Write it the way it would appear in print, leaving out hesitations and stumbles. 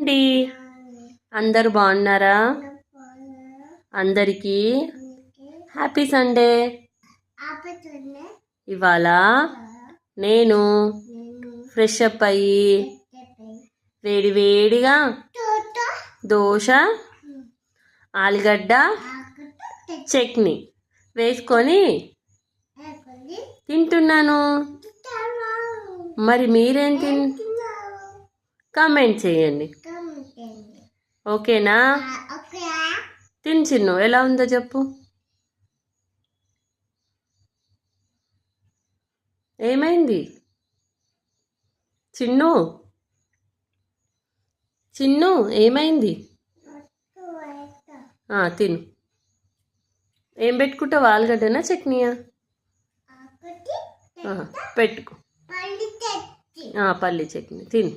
ఏంటి? అందరూ బాగున్నారా? అందరికీ హ్యాపీ సండే. ఇవాళ నేను ఫ్రెష్ అప్ అయ్యి వేడి వేడిగా దోశ ఆలుగడ్డ చట్నీ వేసుకొని తింటున్నాను. మరి మీరేం కామెంట్ చేయండి, ఓకేనా? తిని చిన్ను, ఎలా ఉందో చెప్పు. ఏమైంది చిన్ను? చిన్ను ఏమైంది? తిను. ఏం పెట్టుకుంటావు? ఆలుగడ్డనా చట్నీయా? పెట్టుకో. పల్లి చట్నీ తిను.